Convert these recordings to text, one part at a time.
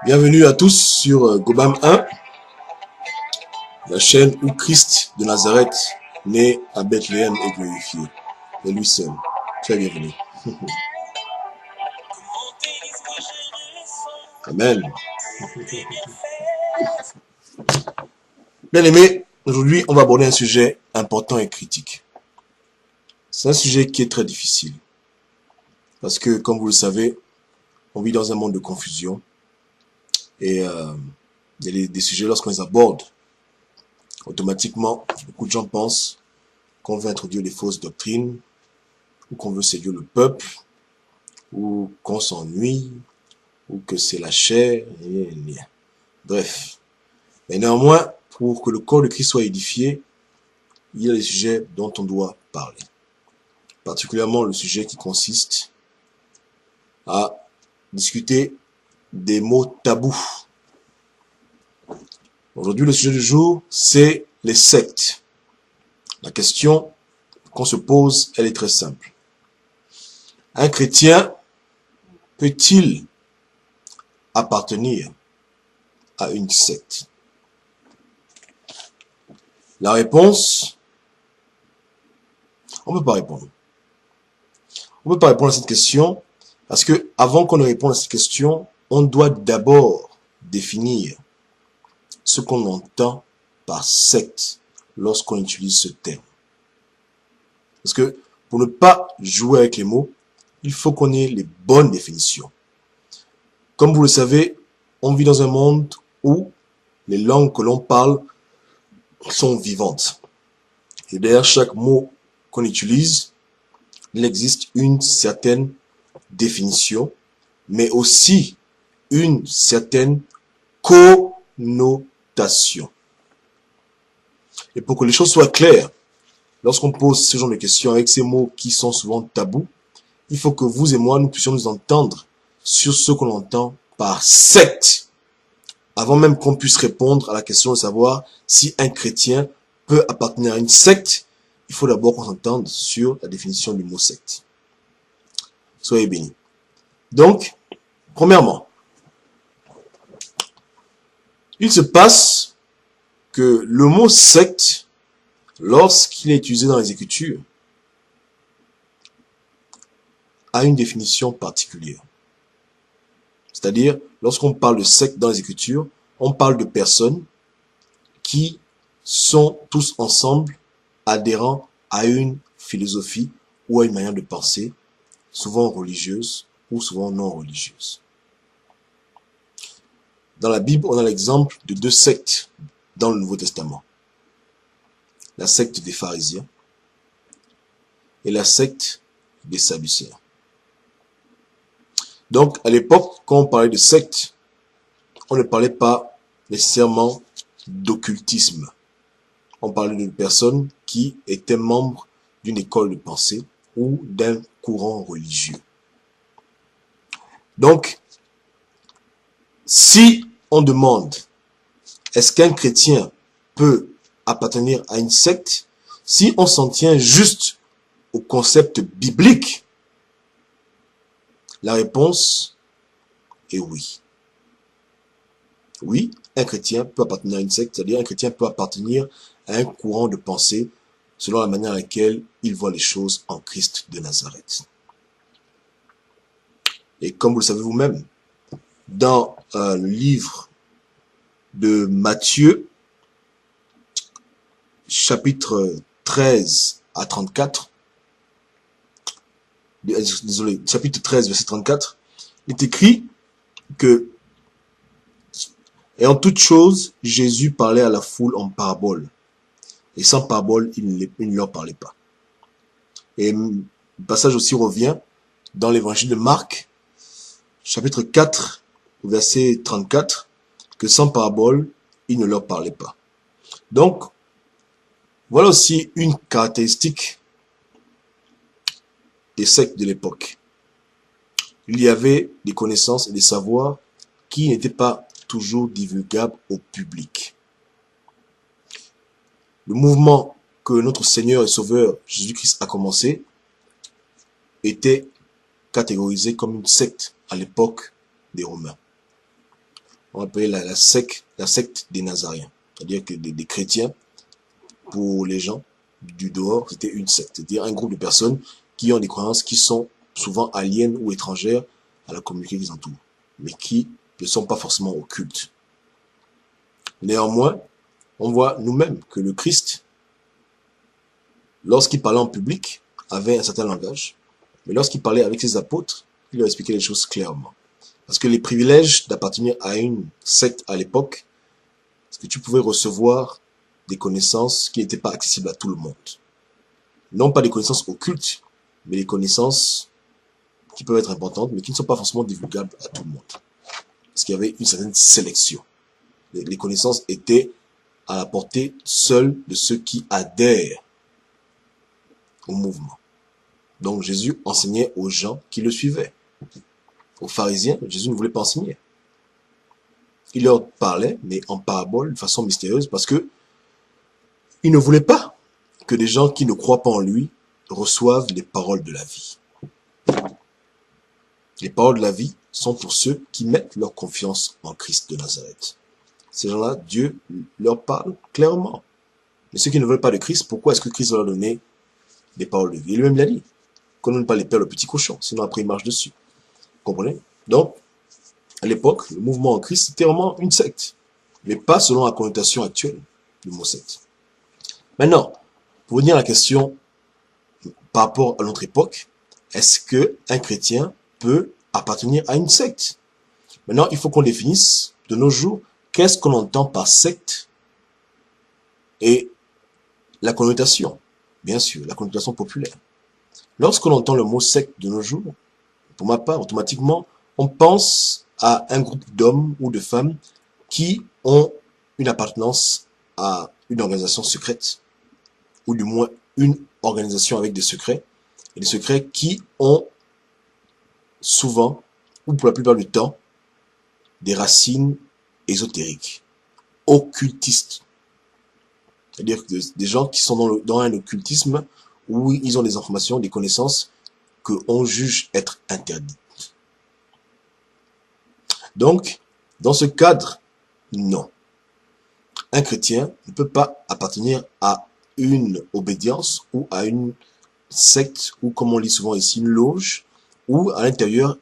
Bienvenue à tous sur Gobam 1, la chaîne où Christ de Nazareth, né à Bethléem, est glorifié. Et lui seul. Très bienvenue. Amen. Bien aimé, aujourd'hui on va aborder un sujet important et critique. C'est un sujet qui est très difficile. Parce que, comme vous le savez, on vit dans un monde de confusion. Et il y a des sujets, lorsqu'on les aborde, automatiquement, beaucoup de gens pensent qu'on veut introduire des fausses doctrines, ou qu'on veut séduire le peuple, ou qu'on s'ennuie, ou que c'est la chair, et bref. Mais néanmoins, pour que le corps de Christ soit édifié, il y a des sujets dont on doit parler. Particulièrement le sujet qui consiste à discuter des mots tabous. Aujourd'hui, le sujet du jour, c'est les sectes. La question qu'on se pose, elle est très simple. Un chrétien peut-il appartenir à une secte? La réponse, on ne peut pas répondre. On ne peut pas répondre à cette question parce que avant qu'on ne réponde à cette question, on doit d'abord définir ce qu'on entend par secte lorsqu'on utilise ce terme. Parce que pour ne pas jouer avec les mots, il faut qu'on ait les bonnes définitions. Comme vous le savez, on vit dans un monde où les langues que l'on parle sont vivantes. Et derrière chaque mot qu'on utilise, il existe une certaine définition, mais aussi une certaine connotation. Et pour que les choses soient claires, lorsqu'on pose ce genre de questions avec ces mots qui sont souvent tabous, il faut que vous et moi, nous puissions nous entendre sur ce qu'on entend par secte, avant même qu'on puisse répondre à la question de savoir si un chrétien peut appartenir à une secte. Il faut d'abord qu'on s'entende sur la définition du mot secte. Soyez bénis. Donc, premièrement, il se passe que le mot secte, lorsqu'il est utilisé dans les Écritures, a une définition particulière. C'est-à-dire, lorsqu'on parle de secte dans les Écritures, on parle de personnes qui sont tous ensemble adhérents à une philosophie ou à une manière de penser, souvent religieuse ou souvent non religieuse. Dans la Bible, on a l'exemple de deux sectes dans le Nouveau Testament. La secte des pharisiens et la secte des sadducéens. Donc, à l'époque, quand on parlait de secte, on ne parlait pas nécessairement d'occultisme. On parlait de personnes qui étaient membres d'une école de pensée ou d'un courant religieux. Donc, si on demande, est-ce qu'un chrétien peut appartenir à une secte? Si on s'en tient juste au concept biblique, la réponse est oui. Oui, un chrétien peut appartenir à une secte, c'est-à-dire un chrétien peut appartenir à un courant de pensée selon la manière à laquelle il voit les choses en Christ de Nazareth. Et comme vous le savez vous-même, dans le livre de Matthieu, chapitre 13 à 34, désolé, chapitre 13, verset 34, il est écrit que, et en toute chose, Jésus parlait à la foule en parabole. Et sans parabole, il ne leur parlait pas. Et le passage aussi revient dans l'évangile de Marc, chapitre 4, verset 34, que sans parabole, il ne leur parlait pas. Donc, voilà aussi une caractéristique des sectes de l'époque. Il y avait des connaissances et des savoirs qui n'étaient pas toujours divulgables au public. Le mouvement que notre Seigneur et Sauveur Jésus-Christ a commencé était catégorisé comme une secte à l'époque des Romains. on appelait la secte des Nazaréens. C'est-à-dire que des chrétiens, pour les gens du dehors, c'était une secte. C'est-à-dire un groupe de personnes qui ont des croyances qui sont souvent aliènes ou étrangères à la communauté qui les entoure, mais qui ne sont pas forcément occultes. Néanmoins, on voit nous-mêmes que le Christ, lorsqu'il parlait en public, avait un certain langage, mais lorsqu'il parlait avec ses apôtres, il leur expliquait les choses clairement. Parce que les privilèges d'appartenir à une secte à l'époque, c'est que tu pouvais recevoir des connaissances qui n'étaient pas accessibles à tout le monde. Non pas des connaissances occultes, mais des connaissances qui peuvent être importantes, mais qui ne sont pas forcément divulgables à tout le monde. Parce qu'il y avait une certaine sélection. Les connaissances étaient à la portée seule de ceux qui adhèrent au mouvement. Donc Jésus enseignait aux gens qui le suivaient. Aux pharisiens, Jésus ne voulait pas enseigner. Il leur parlait, mais en parabole, de façon mystérieuse, parce que il ne voulait pas que des gens qui ne croient pas en lui reçoivent les paroles de la vie. Les paroles de la vie sont pour ceux qui mettent leur confiance en Christ de Nazareth. Ces gens-là, Dieu leur parle clairement. Mais ceux qui ne veulent pas de Christ, pourquoi est-ce que Christ va leur donner des paroles de vie? Il lui-même l'a dit. Qu'on ne donne pas les perles au petit cochon, sinon après il marche dessus. Vous comprenez? Donc, à l'époque, le mouvement en Christ, c'était vraiment une secte. Mais pas selon la connotation actuelle du mot secte. Maintenant, pour venir à la question par rapport à notre époque, est-ce qu'un chrétien peut appartenir à une secte? Maintenant, il faut qu'on définisse de nos jours qu'est-ce qu'on entend par secte et la connotation. Bien sûr, la connotation populaire. Lorsqu'on entend le mot secte de nos jours, pour ma part, automatiquement, on pense à un groupe d'hommes ou de femmes qui ont une appartenance à une organisation secrète, ou du moins une organisation avec des secrets, et des secrets qui ont souvent, ou pour la plupart du temps, des racines ésotériques, occultistes. C'est-à-dire des gens qui sont dans un occultisme où ils ont des informations, des connaissances qu'on juge être interdites. Donc, dans ce cadre, non. Un chrétien ne peut pas appartenir à une obédience ou à une secte ou, comme on lit souvent ici, une loge, où à l'intérieur,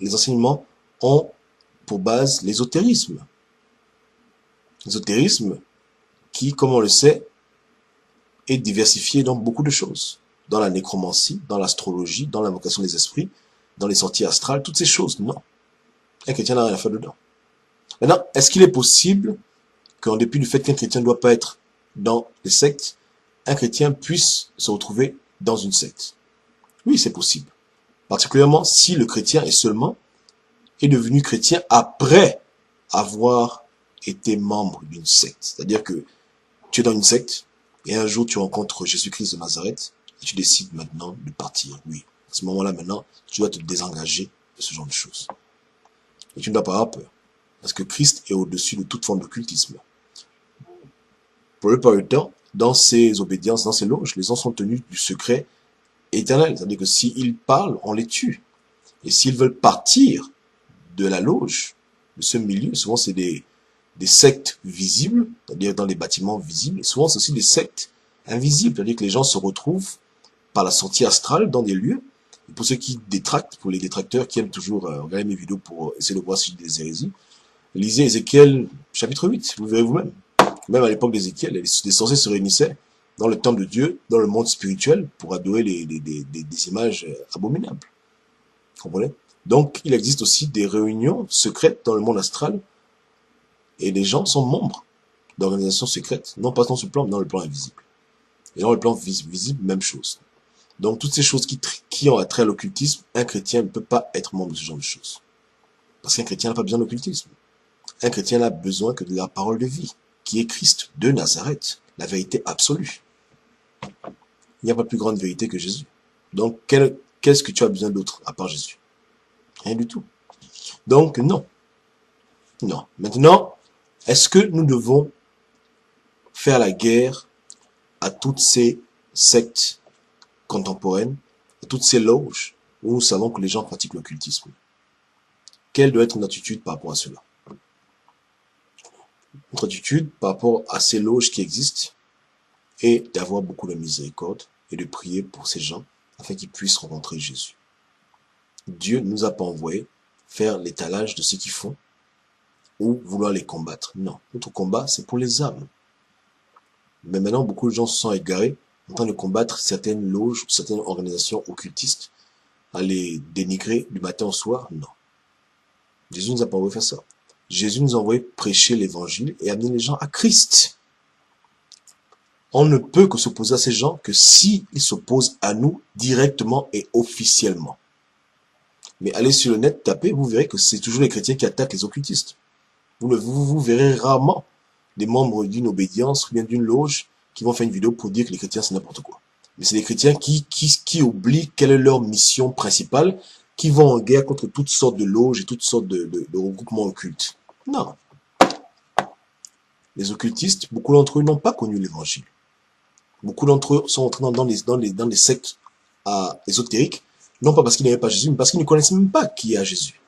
les enseignements ont pour base l'ésotérisme. L'ésotérisme qui, comme on le sait, est diversifié dans beaucoup de choses. Dans la nécromancie, dans l'astrologie, dans l'invocation des esprits, dans les sorties astrales, toutes ces choses, non. Un chrétien n'a rien à faire dedans. Maintenant, est-ce qu'il est possible qu'en dépit du fait qu'un chrétien ne doit pas être dans les sectes, un chrétien puisse se retrouver dans une secte? Oui, c'est possible. Particulièrement si le chrétien est devenu chrétien après avoir été membre d'une secte. C'est-à-dire que tu es dans une secte et un jour tu rencontres Jésus-Christ de Nazareth et tu décides maintenant de partir. Oui, à ce moment-là maintenant, tu dois te désengager de ce genre de choses. Et tu ne dois pas avoir peur. Parce que Christ est au-dessus de toute forme d'occultisme. Pour le plupart du temps, dans ces obédiences, dans ces loges, les gens sont tenus du secret éternel. C'est-à-dire que s'ils parlent, on les tue. Et s'ils veulent partir de la loge, de ce milieu, souvent c'est des sectes visibles, c'est-à-dire dans des bâtiments visibles, et souvent c'est aussi des sectes invisibles, c'est-à-dire que les gens se retrouvent par la sortie astrale dans des lieux. Et pour ceux qui détractent, pour les détracteurs qui aiment toujours regarder mes vidéos pour essayer de voir si j'ai des hérésies, lisez Ézéchiel chapitre 8, vous verrez vous-même. Même à l'époque d'Ézéchiel, les sorciers se réunissaient dans le temple de Dieu, dans le monde spirituel, pour adorer des images abominables. Vous comprenez? Donc, il existe aussi des réunions secrètes dans le monde astral, et les gens sont membres d'organisations secrètes, non pas dans ce plan, mais dans le plan invisible. Et dans le plan visible, même chose. Donc, toutes ces choses qui ont attrait à l'occultisme, un chrétien ne peut pas être membre de ce genre de choses. Parce qu'un chrétien n'a pas besoin d'occultisme. Un chrétien n'a besoin que de la parole de vie, qui est Christ de Nazareth, la vérité absolue. Il n'y a pas de plus grande vérité que Jésus. Donc, qu'est-ce que tu as besoin d'autre à part Jésus? Rien du tout. Donc, non. Non. Maintenant, est-ce que nous devons faire la guerre à toutes ces sectes contemporaines, à toutes ces loges où nous savons que les gens pratiquent l'occultisme? Quelle doit être notre attitude par rapport à cela? notre attitude par rapport à ces loges qui existent est d'avoir beaucoup de miséricorde et de prier pour ces gens afin qu'ils puissent rencontrer Jésus. Dieu ne nous a pas envoyé faire l'étalage de ce qu'ils font ou vouloir les combattre. Non, notre combat, c'est pour les âmes. Mais maintenant, beaucoup de gens se sont égarés en train de combattre certaines loges, certaines organisations occultistes, à les dénigrer du matin au soir. Non. Jésus ne nous a pas envoyé faire ça. Jésus nous a envoyé prêcher l'évangile et amener les gens à Christ. On ne peut que s'opposer à ces gens que s'ils s'opposent à nous directement et officiellement. Mais allez sur le net, tapez, vous verrez que c'est toujours les chrétiens qui attaquent les occultistes. Vous verrez rarement des membres d'une obédience ou bien d'une loge qui vont faire une vidéo pour dire que les chrétiens c'est n'importe quoi. Mais c'est les chrétiens qui oublient quelle est leur mission principale, qui vont en guerre contre toutes sortes de loges et toutes sortes de regroupements occultes. Non. Les occultistes, beaucoup d'entre eux n'ont pas connu l'évangile. Beaucoup d'entre eux sont entrés dans les sectes ésotériques, non pas parce qu'ils n'avaient pas Jésus, mais parce qu'ils ne connaissaient même pas qui est à Jésus.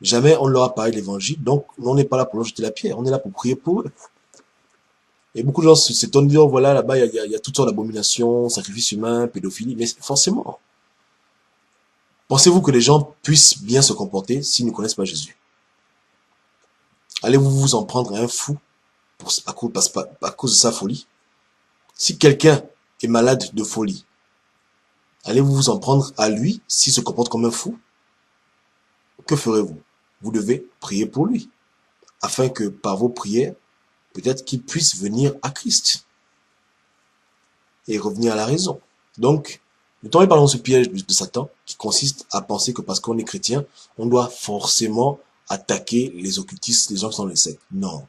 Jamais on ne leur a parlé de l'évangile, donc on n'est pas là pour leur jeter la pierre, on est là pour prier pour eux. Et beaucoup de gens s'étonnent de dire, voilà, là-bas, il y a toutes sortes d'abominations, sacrifices humains, pédophilie, mais forcément. Pensez-vous que les gens puissent bien se comporter s'ils ne connaissent pas Jésus? Allez-vous vous en prendre à un fou à cause de sa folie? Si quelqu'un est malade de folie, allez-vous vous en prendre à lui s'il se comporte comme un fou? Que ferez-vous? Vous devez prier pour lui, afin que par vos prières, peut-être qu'il puisse venir à Christ et revenir à la raison. Donc, ne tombez pas dans ce piège de Satan qui consiste à penser que parce qu'on est chrétien, on doit forcément attaquer les occultistes, les gens qui sont dans les sectes. Non.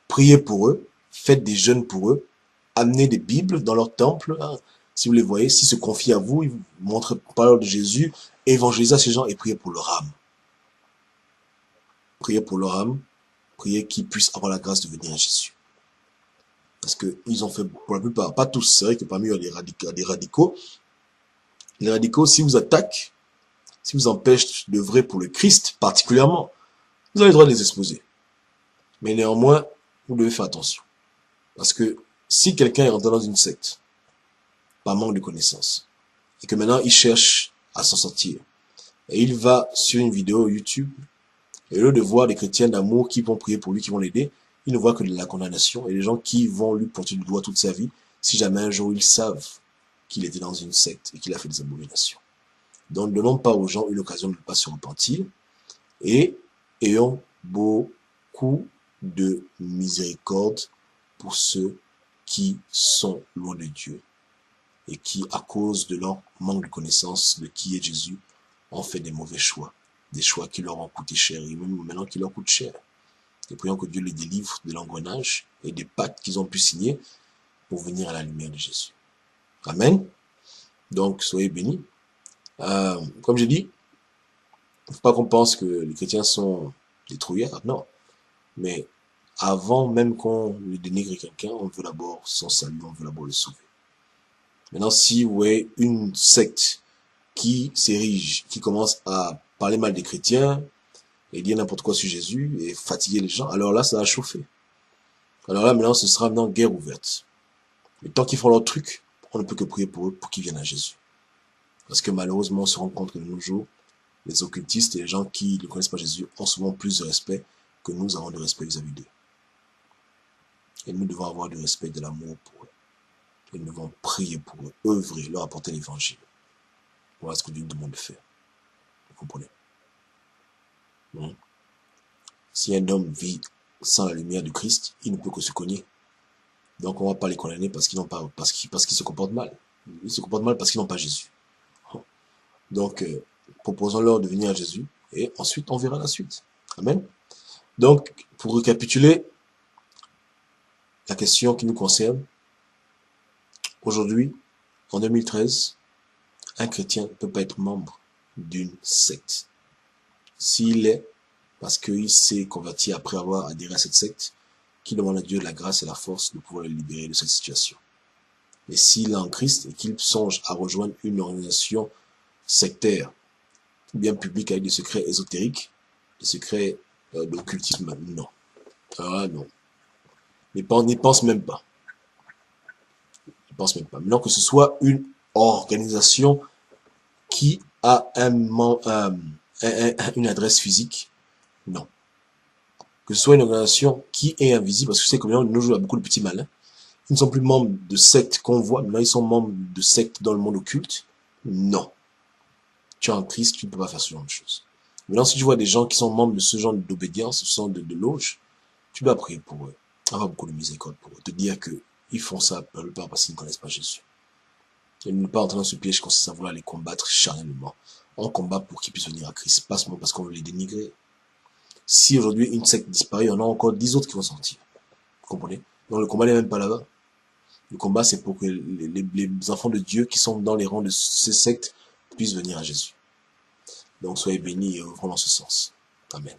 Priez pour eux, faites des jeûnes pour eux, amenez des Bibles dans leur temple. Hein. Si vous les voyez, s'ils se confient à vous, ils vous montrent la parole de Jésus, évangélisez à ces gens et priez pour leur âme. Priez pour leur âme, priez qu'ils puissent avoir la grâce de venir à Jésus. Parce qu'ils ont fait, pour la plupart, pas tous, c'est vrai que parmi eux, il y a des radicaux. Les radicaux, si vous attaquent, si vous empêchent d'œuvrer pour le Christ, particulièrement, vous avez le droit de les exposer. Mais néanmoins, vous devez faire attention. Parce que si quelqu'un est rentré dans une secte, par manque de connaissances, et que maintenant il cherche à s'en sortir, et il va sur une vidéo YouTube, et au lieu de voir des chrétiens d'amour qui vont prier pour lui, qui vont l'aider, il ne voit que de la condamnation, et les gens qui vont lui pointer du doigt toute sa vie, si jamais un jour ils savent qu'il était dans une secte et qu'il a fait des abominations. Donc ne donnons pas aux gens une occasion de ne pas se repentir, et ayons beaucoup de miséricorde pour ceux qui sont loin de Dieu et qui, à cause de leur manque de connaissance de qui est Jésus, ont fait des mauvais choix, des choix qui leur ont coûté cher et même maintenant qui leur coûtent cher. Et prions que Dieu les délivre de l'engrenage et des pactes qu'ils ont pu signer pour venir à la lumière de Jésus. Amen. Donc, soyez bénis. Comme je dis, il ne faut pas qu'on pense que les chrétiens sont des trouillards, non. Mais avant même qu'on lui dénigre quelqu'un, on veut d'abord son salut, on veut d'abord le sauver. Maintenant, si vous voyez une secte qui s'érige, qui commence à parler mal des chrétiens et dire n'importe quoi sur Jésus et fatiguer les gens, alors là, ça va chauffer. Alors là, maintenant, ce sera maintenant guerre ouverte. Mais tant qu'ils font leur truc, on ne peut que prier pour eux pour qu'ils viennent à Jésus. Parce que malheureusement, on se rend compte que de nos jours, les occultistes et les gens qui ne connaissent pas Jésus ont souvent plus de respect que nous avons de respect vis-à-vis d'eux. Et nous devons avoir du respect et de l'amour pour eux. Et nous devons prier pour eux, œuvrer, leur apporter l'évangile. Voilà ce que Dieu nous demande de faire. Vous comprenez? Si un homme vit sans la lumière du Christ, il ne peut que se cogner. Donc on ne va pas les condamner parce qu'ils se comportent mal. Ils se comportent mal parce qu'ils n'ont pas Jésus. Donc, proposons-leur de venir à Jésus et ensuite on verra la suite. Amen. Donc, pour récapituler la question qui nous concerne, aujourd'hui, en 2013, un chrétien ne peut pas être membre d'une secte. S'il est, parce qu'il s'est converti après avoir adhéré à cette secte, qu'il demande à Dieu la grâce et la force de pouvoir le libérer de cette situation. Et s'il est en Christ et qu'il songe à rejoindre une organisation sectaire, ou bien publique avec des secrets ésotériques, des secrets d'occultisme, non. Ah non. N'y pense même pas. N'y pense même pas. Maintenant que ce soit une organisation qui a une adresse physique, non. Que ce soit une organisation qui est invisible, parce que c'est comme nous jouons à beaucoup de petits malins. Ils ne sont plus membres de sectes qu'on voit, maintenant ils sont membres de sectes dans le monde occulte. Non. Tu es en Christ, tu ne peux pas faire ce genre de choses. Maintenant, si tu vois des gens qui sont membres de ce genre d'obédience, ce genre de loge, tu dois prier pour eux, avoir beaucoup de miséricorde pour eux, te dire que ils font ça parce qu'ils ne connaissent pas Jésus. Et ne pas entrer dans ce piège qu'on consiste à vouloir les combattre charnellement. On combat pour qu'ils puissent venir à Christ, pas seulement parce qu'on veut les dénigrer. Si aujourd'hui une secte disparaît, il y en a encore 10 autres qui vont sortir. Vous comprenez? Donc le combat n'est même pas là-bas. Le combat, c'est pour que les enfants de Dieu qui sont dans les rangs de ces sectes puissent venir à Jésus. Donc soyez bénis et œuvrons dans ce sens. Amen.